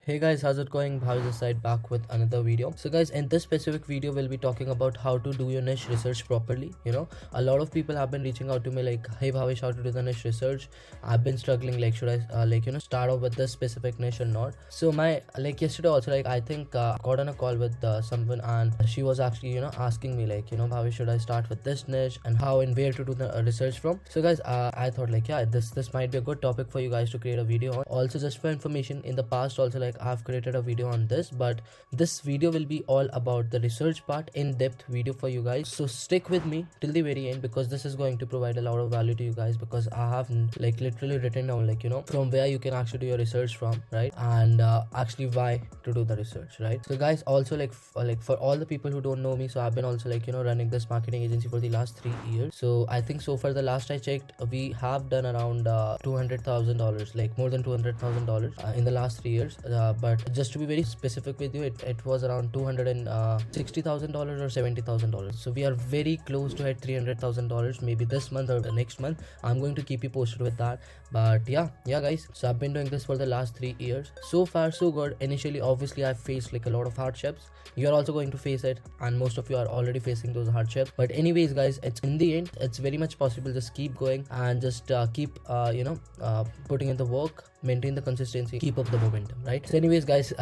Hey guys, how's it going? Bhavesh this side back with another video. So guys, in this specific video, we'll be talking about how to do your niche research properly. A lot of people have been reaching out to me like, hey Bhavesh, how to do the niche research? I've been struggling, like, should I start off with this specific niche or not? So yesterday also, I think got on a call with someone, and she was actually, asking me like, Bhavesh, should I start with this niche and how and where to do the research from? So guys, I thought like, yeah, this might be a good topic for you guys to create a video on. Also, just for information, in the past also, I've created a video on this, but this video will be all about the research part, in-depth video for you guys. So stick with me till the very end, because this is going to provide a lot of value to you guys, because I have literally written down from where you can actually do your research from, right? And actually why to do the research, right? So guys, also for all the people who don't know me, so I've been also running this marketing agency for the last 3 years. So I think so far, the last I checked, we have done around $200,000, like more than $200,000 in the last 3 years. But just to be very specific with you, it was around $260,000 or $70,000. So we are very close to hit $300,000, maybe this month or the next month. I'm going to keep you posted with that. But yeah guys, so I've been doing this for the last 3 years. So far so good. Initially, obviously, I faced a lot of hardships. You're also going to face it, and most of you are already facing those hardships. But anyways guys, it's in the end, it's very much possible. Just keep going and just keep putting in the work, maintain the consistency, keep up the momentum, right? So anyways guys,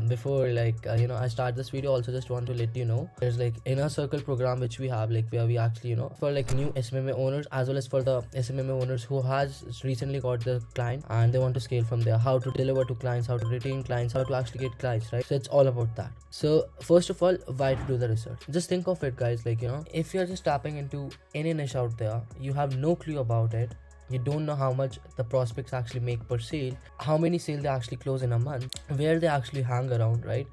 before I start this video, also just want to let you know, there's inner circle program which we have, where we actually for new SMMA owners, as well as for the SMMA owners who has recently got the client and they want to scale from there, how to deliver to clients, how to retain clients, how to actually get clients, right? So it's all about that. So first of all, why to do the research? Just think of it guys, if you're just tapping into any niche out there, you have no clue about it, you don't know how much the prospects actually make per sale, how many sales they actually close in a month, where they actually hang around, right?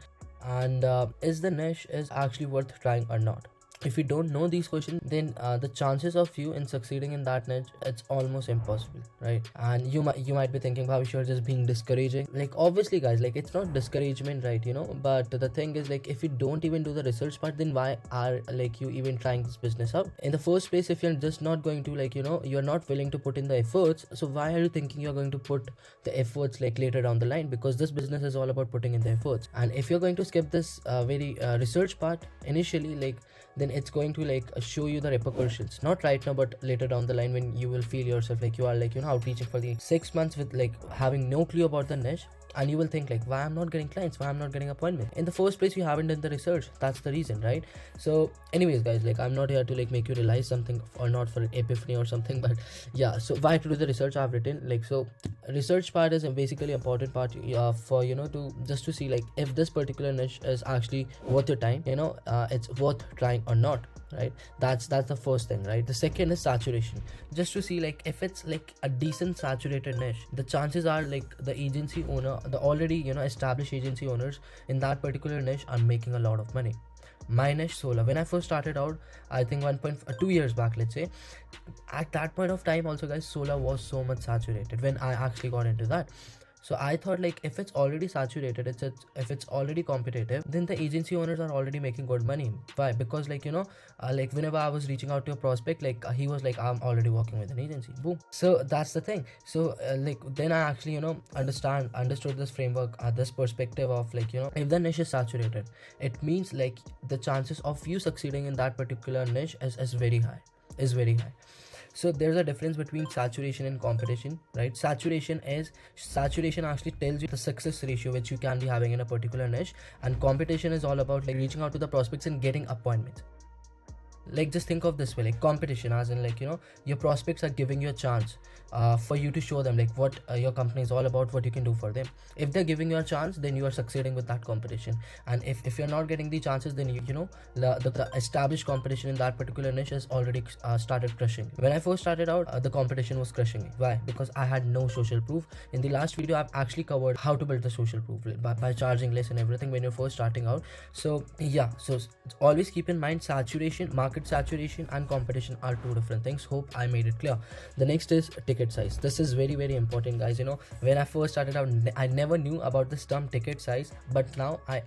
And is the niche is actually worth trying or not? If you don't know these questions, then the chances of you in succeeding in that niche, it's almost impossible, right? And you might be thinking, Bhavesh, you're just being discouraging. Obviously guys, it's not discouragement, right? But the thing is, if you don't even do the research part, then why are you even trying this business out in the first place? If you're just not going to you're not willing to put in the efforts, so why are you thinking you're going to put the efforts later down the line? Because this business is all about putting in the efforts. And if you're going to skip this very research part initially, then it's going to show you the repercussions, not right now, but later down the line, when you will feel yourself you are out teaching for the 6 months with having no clue about the niche, and you will think why I'm not getting clients, why I'm not getting appointment. In the first place, you haven't done the research. That's the reason, right? So anyways guys, I'm not here to make you realize something or not for epiphany or something, but yeah. So why to do the research I've written, so research part is a basically important part for to just to see if this particular niche is actually worth your time, it's worth trying or not, right? That's the first thing, right? The second is saturation, just to see if it's a decent saturated niche. The chances are the agency owner, the already established agency owners in that particular niche are making a lot of money. My niche, solar, when I first started out, I think 1.2 years back, let's say, at that point of time also guys, solar was so much saturated when I actually got into that. So I thought if it's already saturated, if it's already competitive, then the agency owners are already making good money. Why? Because whenever I was reaching out to a prospect, he was I'm already working with an agency. Boom. So that's the thing. So then I actually understood this framework, this perspective of if the niche is saturated, it means the chances of you succeeding in that particular niche is very high. So there's a difference between saturation and competition, right? Saturation actually tells you the success ratio which you can be having in a particular niche, and competition is all about reaching out to the prospects and getting appointments. Just think of this way, competition as in your prospects are giving you a chance for you to show them what your company is all about, what you can do for them. If they're giving you a chance, then you are succeeding with that competition. And if you're not getting the chances, then the established competition in that particular niche has already started crushing. When I first started out, the competition was crushing me. Why? Because I had no social proof. In the last video, I've actually covered how to build the social proof by charging less and everything when you're first starting out. So yeah, so always keep in mind, market saturation and competition are two different things. Hope I made it clear. The next is ticket size. This is very, very important guys. When I first started out, I never knew about this term ticket size, but now I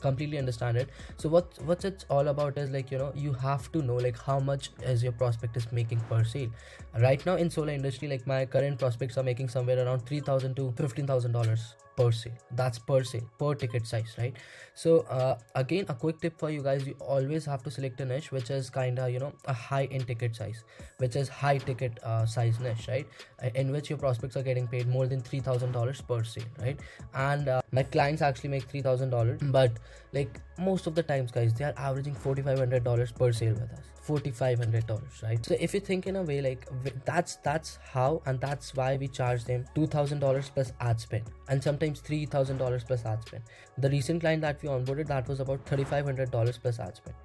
completely understand it. So what's it's all about is you have to know how much is your prospect is making per sale. Right now in solar industry, my current prospects are making somewhere around $3,000 to $15,000 per sale. That's per sale, per ticket size, right? So again, a quick tip for you guys: you always have to select a niche which is kind of, you know, a high in ticket size, which is high ticket size niche, right? In which your prospects are getting paid more than $3,000 per sale, right? And my clients actually make $3,000, but like most of the times, guys, they are averaging $4,500 per sale with us. $4,500, right? So if you think in a way, like that's how, and that's why we charge them $2,000 plus ad spend, and sometimes $3,000 plus ad spend. The recent client that we onboarded, that was about $3,500 plus ad spend.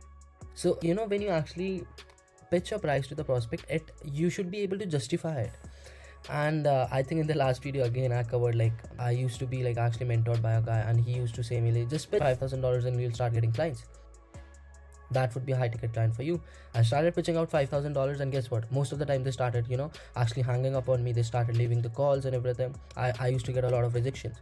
So you know, when you actually pitch a price to the prospect, you should be able to justify it. And I think in the last video again I covered, like I used to be like actually mentored by a guy, and he used to say me like, just spend $5,000 and you'll start getting clients. That would be a high ticket client for you. I started pitching out $5,000, and guess what? Most of the time they started, you know, actually hanging up on me. They started leaving the calls and everything. I used to get a lot of rejections,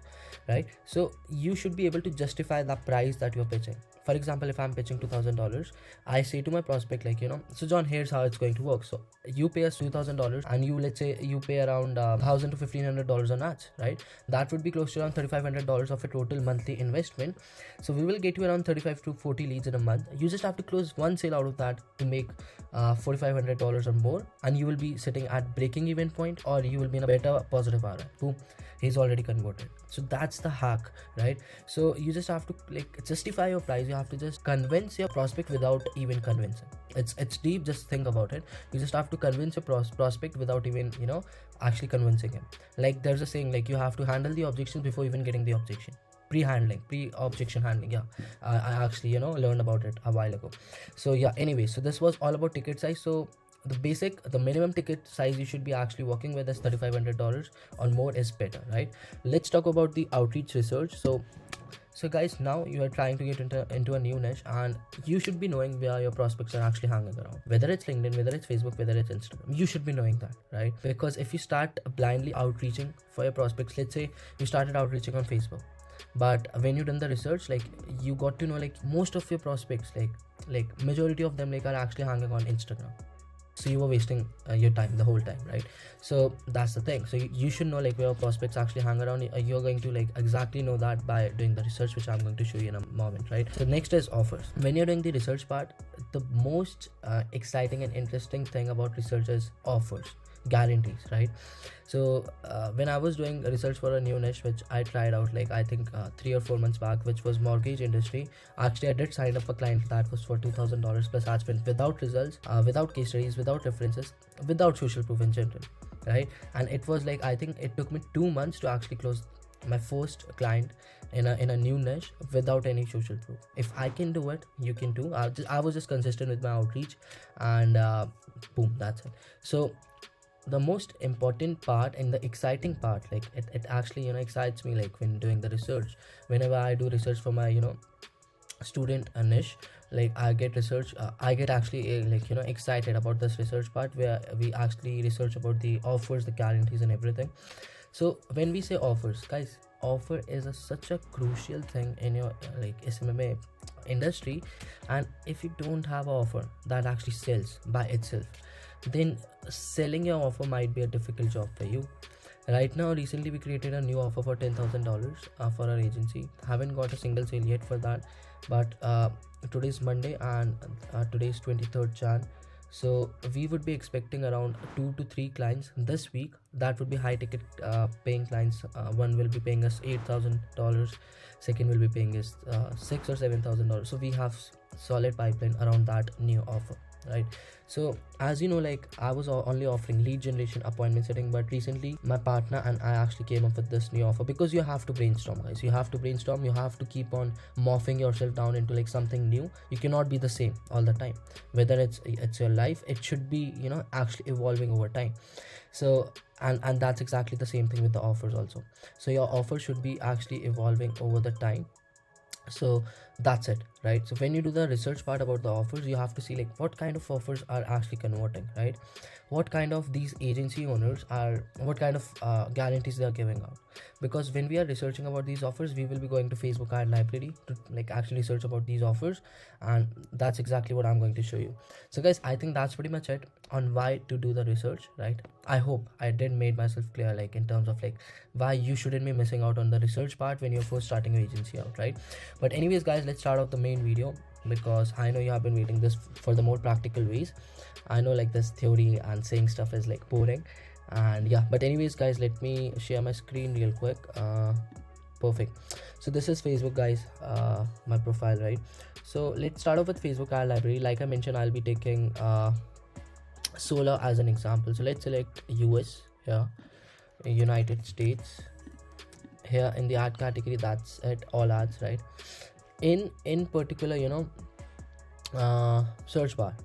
right? So you should be able to justify the price that you're pitching. For example, if I'm pitching $2,000, I say to my prospect, like, you know, so John, here's how it's going to work. So you pay us $2,000, and you, let's say you pay around $1,000 to $1,500 on ads, right? That would be close to around $3,500 of a total monthly investment. So we will get you around 35 to 40 leads in a month. You just have to close one sale out of that to make $4,500 or more, and you will be sitting at breaking even point, or you will be in a better positive ROI. Boom, he's already converted. So that's the hack, right? So you just have to like justify your price. You have to just convince your prospect without even convincing. It's deep. Just think about it. You just have to convince your prospect without even, you know, actually convincing him. Like there's a saying, like you have to handle the objection before even getting the objection. Pre-objection handling. Yeah, I actually, you know, learned about it a while ago. So yeah, anyway, so this was all about ticket size. So the minimum ticket size you should be actually working with is $3,500, or more is better, right? Let's talk about the outreach research. So guys, now you are trying to get into a new niche, and you should be knowing where your prospects are actually hanging around, whether it's LinkedIn, whether it's Facebook, whether it's Instagram. You should be knowing that, right? Because if you start blindly outreaching for your prospects, let's say you started outreaching on Facebook, but when you done the research, like you got to know like most of your prospects, like majority of them like are actually hanging on Instagram. So you were wasting your time the whole time, right? So that's the thing. So you should know like where your prospects actually hang around. You're going to like exactly know that by doing the research, which I'm going to show you in a moment, right? So next is offers. When you're doing the research part, the most exciting and interesting thing about research is offers, guarantees, right? So when I was doing research for a new niche, which I tried out like I think 3 or 4 months back, which was mortgage industry, actually I did sign up a client that was for $2,000 plus ad spend, without results, without case studies, without references, without social proof in general, right? And it was like, I think it took me 2 months to actually close my first client in a new niche without any social proof. If I can do it, you can too. I was just consistent with my outreach, and boom, that's it. So the most important part and the exciting part, like it actually, you know, excites me, like when doing the research. Whenever I do research for my, you know, student niche, like I get research, I get actually like, you know, excited about this research part, where we actually research about the offers, the guarantees and everything. So when we say offers, guys, offer is such a crucial thing in your like SMMA industry. And if you don't have an offer that actually sells by itself, then selling your offer might be a difficult job for you. Right now, recently we created a new offer for $10,000 for our agency. Haven't got a single sale yet for that, but today's Monday, and today's 23rd Jan. So we would be expecting around 2 to 3 clients this week. That would be high ticket paying clients. One will be paying us $8,000, second will be paying us $6,000 or $7,000. So we have solid pipeline around that new offer, right? So as you know, like I was only offering lead generation, appointment setting, but recently my partner and I actually came up with this new offer, because you have to brainstorm, guys. You have to brainstorm. You have to keep on morphing yourself down into like something new. You cannot be the same all the time. Whether it's your life, it should be, you know, actually evolving over time. So and that's exactly the same thing with the offers also. So your offer should be actually evolving over the time. So that's it, right? So when you do the research part about the offers, you have to see like what kind of offers are actually converting, right? What kind of these agency owners are, what kind of guarantees they are giving out. Because when we are researching about these offers, we will be going to Facebook ad library to like actually search about these offers, and that's exactly what I'm going to show you. So guys, I think that's pretty much it on why to do the research, right? I hope I did made myself clear, like in terms of like why you shouldn't be missing out on the research part when you're first starting your agency out, right? But anyways guys, let's start off the main video, because I know you have been waiting this for the more practical ways. I know like this theory and saying stuff is like boring, and yeah, but anyways guys, let me share my screen real quick. Perfect. So this is Facebook guys, my profile, right? So let's start off with Facebook ad library. Like I mentioned, I'll be taking solar as an example. So let's select US here, United States. Here in the ad category, that's it, all ads, right? In particular, you know, search bar,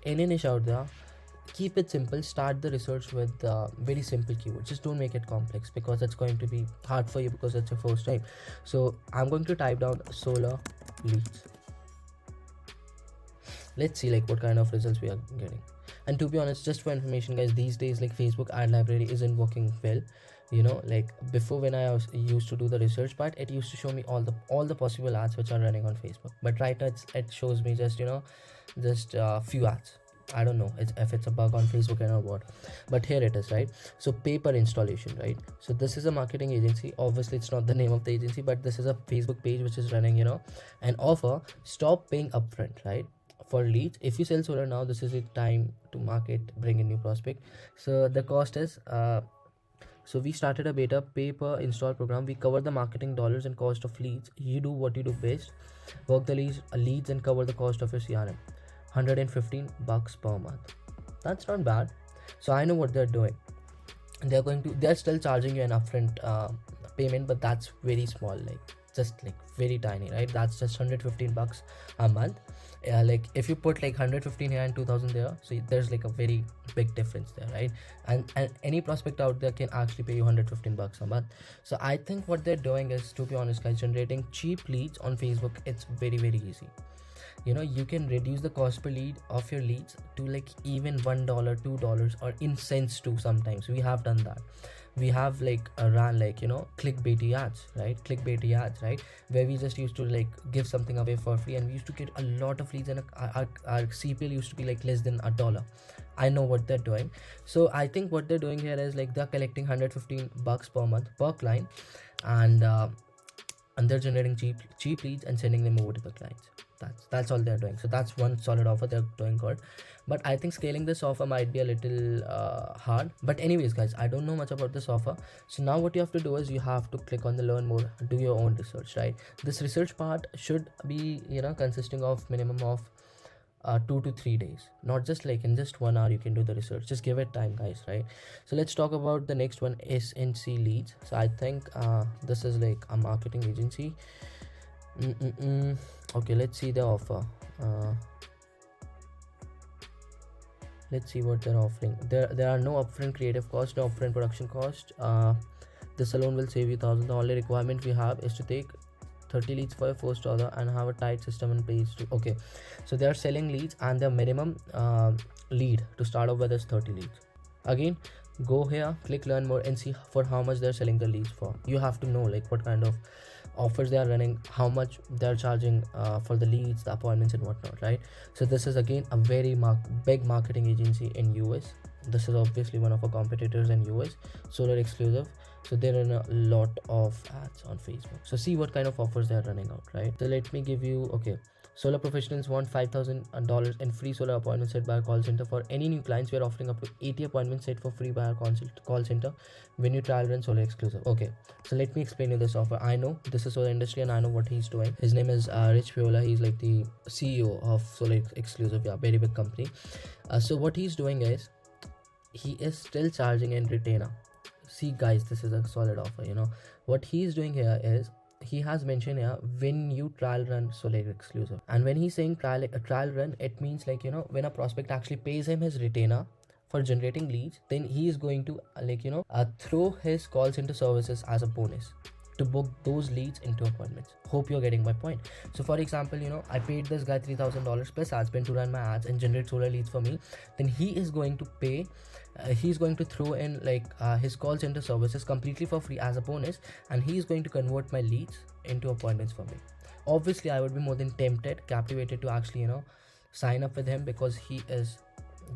any niche out there, keep it simple. Start the research with very simple keywords. Just don't make it complex, because it's going to be hard for you because it's your first time. So I'm going to type down solar leads. Let's see like what kind of results we are getting. And to be honest, just for information guys, these days like Facebook ad library isn't working well. You know, like before when I was used to do the research part, it used to show me all the possible ads which are running on Facebook. But right now it shows me just, you know, just few ads. I don't know if it's a bug on Facebook or what, but here it is, right? So pay per installation, right? So this is a marketing agency. Obviously it's not the name of the agency, but this is a Facebook page which is running, you know, an offer. Stop paying upfront, right? For leads. If you sell solar now, this is the time to market, bring in new prospect. So the cost is so we started a beta pay per install program. We cover the marketing dollars and cost of leads. You do what you do best, work the leads and cover the cost of your CRM. $115 per month. That's not bad. So I know what they're doing. They're still charging you an upfront payment, but that's very small, like just like very tiny, right? That's just $115 a month. Like if you put like 115 here and 2000 there, so there's like a very big difference there, right? And any prospect out there can actually pay you $115 a month. So I think what they're doing is, to be honest guys, generating cheap leads on Facebook, it's very easy. You know, you can reduce the cost per lead of your leads to like even $1, $2, or in cents too. Sometimes we have done that. We have like ran like, you know, clickbaity ads, right? Where we just used to like give something away for free, and we used to get a lot of leads, and our CPL used to be like less than $1. I know what they're doing. So I think what they're doing here is like they're collecting $115 per month per client, and they're generating cheap leads and sending them over to the clients. That's all they're doing. So that's one solid offer. They're doing good, but I think scaling this offer might be a little hard. But anyways guys, I don't know much about this offer. So now what you have to do is you have to click on the learn more, do your own research, right? This research part should be, you know, consisting of minimum of 2 to 3 days, not just like in just 1 hour you can do the research. Just give it time guys, right? So let's talk about the next one, SNC leads. So I think this is like a marketing agency. Okay, let's see the offer. Let's see what they're offering. There are no upfront creative cost, no upfront production cost. This alone will save you thousands. The only requirement we have is to take 30 leads for your first order and have a tight system in place to. Okay, so they are selling leads, and their minimum lead to start off with is 30 leads. Again, go here, click learn more, and see for how much they're selling the leads for. You have to know like what kind of offers they are running, how much they're charging for the leads, the appointments, and whatnot, right? So this is again a very big marketing agency in US. This is obviously one of our competitors in US, solar exclusive. So they run a lot of ads on Facebook. So see what kind of offers they are running out, right? So let me give you, okay, solar professionals want $5,000 in free solar appointments set by our call center. For any new clients, we are offering up to 80 appointments set for free by our call center when you trial run solar exclusive. Okay, so let me explain you this offer. I know this is solar industry and I know what he's doing. His name is Rich Piola. He's like the CEO of solar exclusive, yeah, very big company. So what he's doing is he is still charging in retainer. See guys, this is a solid offer. You know what he's doing here is he has mentioned here when you trial run solar exclusive, and when he's saying trial run, it means like, you know, when a prospect actually pays him his retainer for generating leads, then he is going to like, you know, throw his call center services as a bonus. to book those leads into appointments. Hope you're getting my point. So for example, I paid this guy $3,000 plus ad spend to run my ads and generate solar leads for me. Then he is going to pay, he's going to throw in his call center services completely for free as a bonus, and he is going to convert my leads into appointments for me. Obviously I would be more than captivated to actually sign up with him, because he is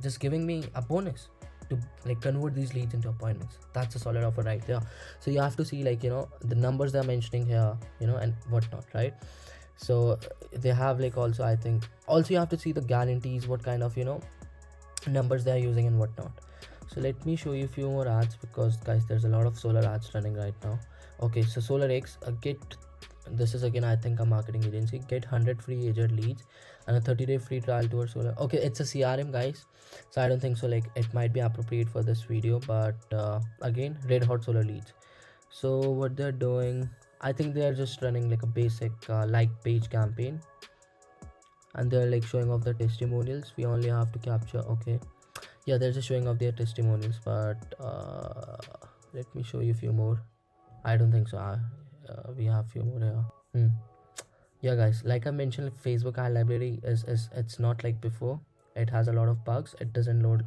just giving me a bonus to convert these leads into appointments. That's a solid offer right there. So you have to see the numbers they're mentioning here, and whatnot, right? So they have also, I think also you have to see the guarantees, what kind of numbers they're using and whatnot. So let me show you a few more ads, because guys, there's a lot of solar ads running right now. Okay, so Solar X, this is again I think a marketing agency, get 100 free agent leads and a 30-day free trial tour solar. Okay, it's a CRM, guys, so I don't think so it might be appropriate for this video, but again, red hot solar leads. So what they're doing, I think they are just running a basic like page campaign, and they're showing off the testimonials. We only have to capture, okay, yeah, they're just showing off their testimonials, but let me show you a few more. I don't think so. We have few more here. Yeah guys, like I mentioned, Facebook ad library is it's not like before. It has a lot of bugs. It doesn't load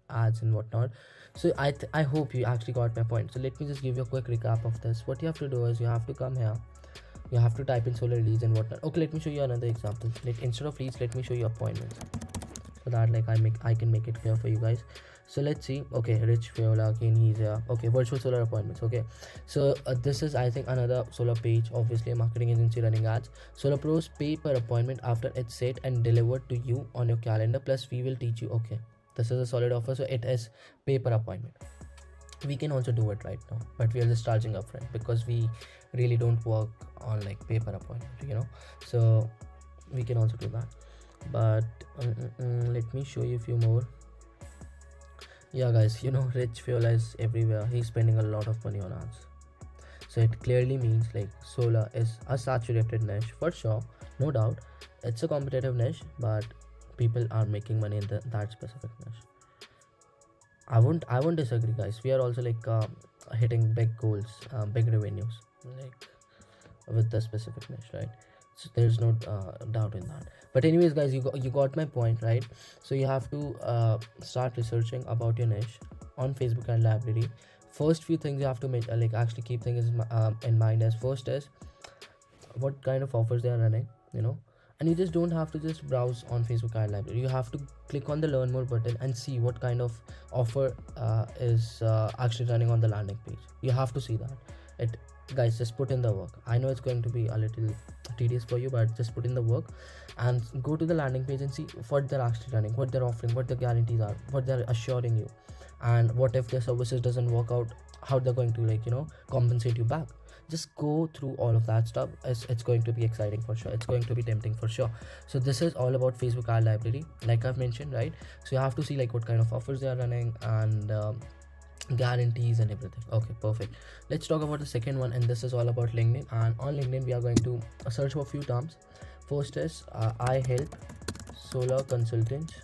ads and whatnot. So I hope you actually got my point. So let me just give you a quick recap of this. What you have to do is you have to come here, you have to type in solar leads and whatnot. Okay, let me show you another example. Instead of leads, let me show you appointments, so that I can make it clear for you guys. So let's see. Okay, Rich Fiola, again he's here. Okay, virtual solar appointments. Okay, so this is I think another solar page, obviously a marketing agency running ads. Solar pros pay per appointment after it's set and delivered to you on your calendar, plus we will teach you. Okay, this is a solid offer. So it is pay per appointment. We can also do it right now, but we are just charging upfront because we really don't work on pay per appointment, so we can also do that. But let me show you a few more. Yeah guys, Rich Fiola is everywhere. He's spending a lot of money on ads, so it clearly means solar is a saturated niche for sure, no doubt. It's a competitive niche, but people are making money in that specific niche. I won't disagree, guys. We are also hitting big goals, big revenues with the specific niche, right? So there's no doubt in that. But anyways guys, you got my point, right? So you have to start researching about your niche on Facebook ad library. First few things you have to make actually keep things in mind. As first is what kind of offers they are running, and you just don't have to just browse on Facebook ad library. You have to click on the learn more button and see what kind of offer is actually running on the landing page. You have to see that. Guys, just put in the work. I know it's going to be a little tedious for you, but just put in the work and go to the landing page and see what they're actually running, what they're offering, what the guarantees are, what they're assuring you, and what if their services doesn't work out, how they're going to compensate you back. Just go through all of that stuff. It's going to be exciting for sure. It's going to be tempting for sure. So this is all about Facebook ad library, like I've mentioned, right? So you have to see what kind of offers they are running and guarantees and everything. Okay, perfect. Let's talk about the second one, and this is all about LinkedIn. And on LinkedIn we are going to search for a few terms. First is I help solar consultants.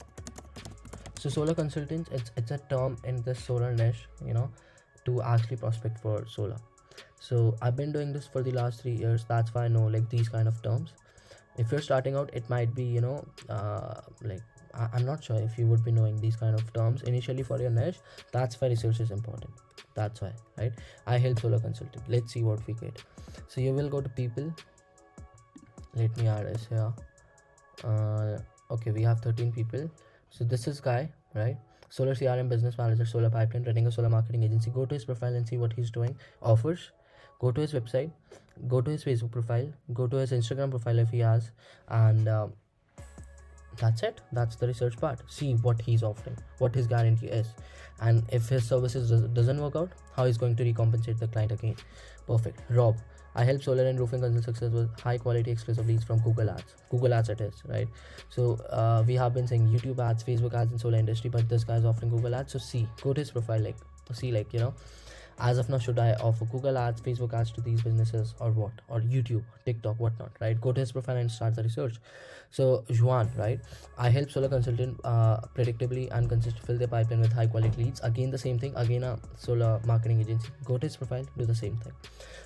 So solar consultants, it's a term in the solar niche, to actually prospect for solar. So I've been doing this for the last 3 years. That's why I know these kind of terms. If you're starting out, it might be I'm not sure if you would be knowing these kind of terms initially for your niche. That's why research is important. That's why, right? I help solar consultant. Let's see what we get. So you will go to people. Let me add this here. Okay, we have 13 people. So this is guy, right? Solar CRM business manager, solar pipeline, running a solar marketing agency. Go to his profile and see what he's doing. Offers. Go to his website. Go to his Facebook profile. Go to his Instagram profile if he has, and that's it. That's the research part. See what he's offering, what his guarantee is, and if his services doesn't work out, how he's going to recompensate the client again. Perfect. Rob, I help solar and roofing consult success with high quality exclusive leads from Google Ads. Google Ads it is, right? So we have been saying YouTube ads, Facebook ads in solar industry, but this guy's offering Google Ads. So see, go to his profile, see as of now, should I offer Google ads, Facebook ads to these businesses, or what, or YouTube, TikTok, whatnot, right? Go to his profile and start the research. So Juan, right, I help solar consultant predictably and consistently fill their pipeline with high quality leads. Again, the same thing, again a solar marketing agency. Go to his profile, do the same thing.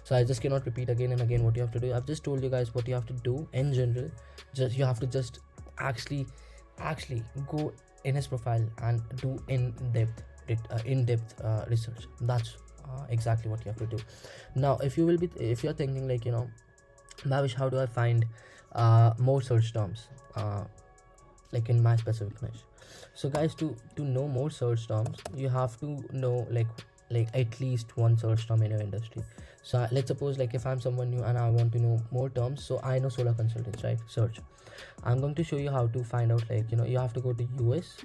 So I just cannot repeat again and again what you have to do. I've just told you guys what you have to do in general. Just you have to just actually go in his profile and do in-depth research. That's exactly what you have to do. Now if you're thinking like, Bhavesh, how do I find more search terms like in my specific niche? So guys, to know more search terms, you have to know like at least one search term in your industry. So let's suppose like if I'm someone new and I want to know more terms, so I know solar consultants, right? Search. I'm going to show you how to find out, like, you have to go to US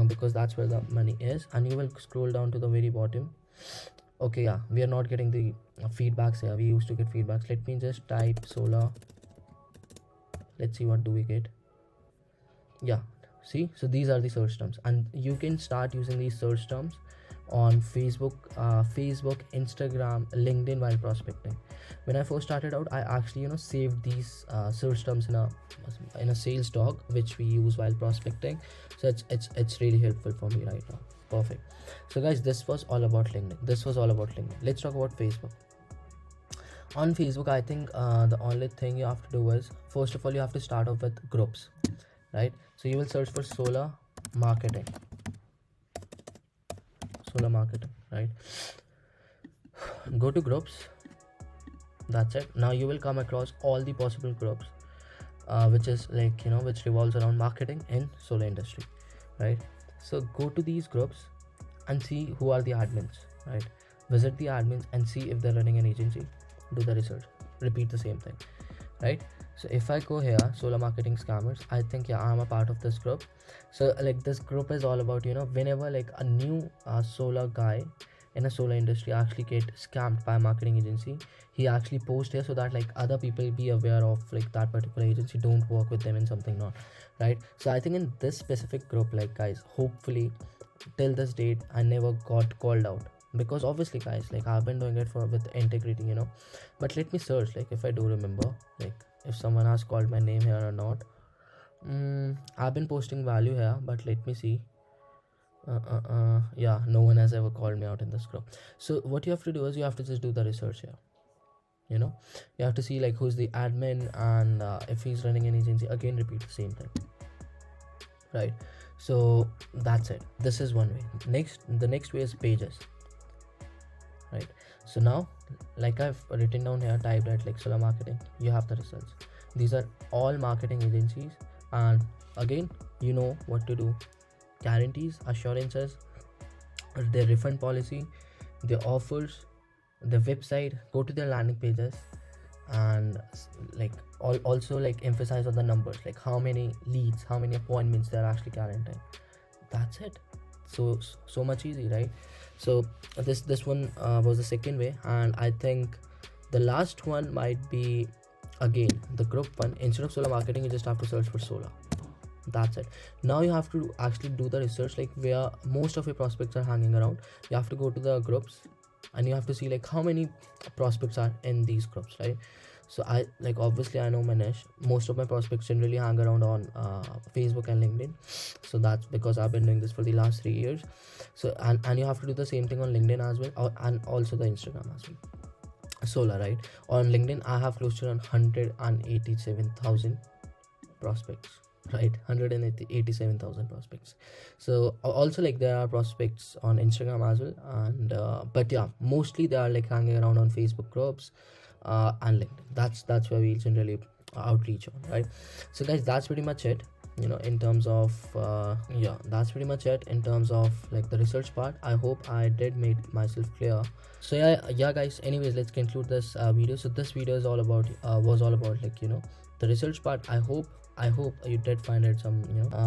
because that's where the money is, and you will scroll down to the very bottom. Okay, yeah, we are not getting the feedbacks here. We used to get feedbacks. Let me just type solar. Let's see what do we get. Yeah, see, so these are the search terms, and you can start using these search terms on Facebook, Instagram, LinkedIn while prospecting. When I first started out, I actually saved these search terms in a sales doc which we use while prospecting. So it's really helpful for me right now. Perfect. So guys, this was all about LinkedIn. Let's talk about Facebook. On Facebook, I think the only thing you have to do is, first of all, you have to start off with groups, right? So you will search for solar marketing, right? Go to groups. That's it. Now you will come across all the possible groups which is like, which revolves around marketing in solar industry, right? So go to these groups and see who are the admins, right? Visit the admins and see if they're running an agency. Do the research, repeat the same thing, right? So if I go here, solar marketing scammers, I think, yeah, I'm a part of this group. So like this group is all about, whenever like a new solar guy in a solar industry actually get scammed by a marketing agency, he actually posts here so that like other people be aware of like that particular agency, don't work with them in something, not right. So I think in this specific group, like guys, hopefully till this date I never got called out, because obviously guys, like I've been doing it with integrity, but let me search, like if I do remember, like if someone has called my name here or not. I've been posting value here, but let me see. Yeah, no one has ever called me out in this group. So what you have to do is you have to just do the research here. You have to see like who's the admin, and if he's running an agency, again repeat the same thing, right? So that's it. This is one way. The next way is pages, right? So now, like I've written down here, typed at like solar marketing, you have the results. These are all marketing agencies, and again, you know what to do. Guarantees, assurances, their refund policy, their offers, their website. Go to their landing pages, and like also like emphasize on the numbers, like how many leads, how many appointments they're actually guaranteeing. That's it. So much easy, right? So this one was the second way, and I think the last one might be, again, the group one. Instead of solar marketing, you just have to search for solar. That's it. Now you have to actually do the research, like where most of your prospects are hanging around. You have to go to the groups, and you have to see like how many prospects are in these groups, right? So I like, obviously I know my niche. Most of my prospects generally hang around on Facebook and LinkedIn. So that's because I've been doing this for the last 3 years. So and you have to do the same thing on LinkedIn as well, and also the Instagram as well. Solar, right? On LinkedIn I have close to around 187,000 prospects, right? 187,000 prospects. So also like there are prospects on Instagram as well, and but yeah, mostly they are like hanging around on Facebook groups and LinkedIn. That's where we generally outreach on, right? So guys, that's pretty much it, in terms of that's pretty much it in terms of like the research part. I hope I did make myself clear. So yeah guys, anyways, let's conclude this video. So this video is all about was all about like, the research part. I hope you did find it some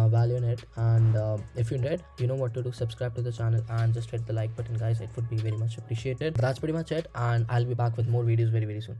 value in it, and if you did, you know what to do. Subscribe to the channel and just hit the like button, guys. It would be very much appreciated. That's pretty much it, and I'll be back with more videos very soon.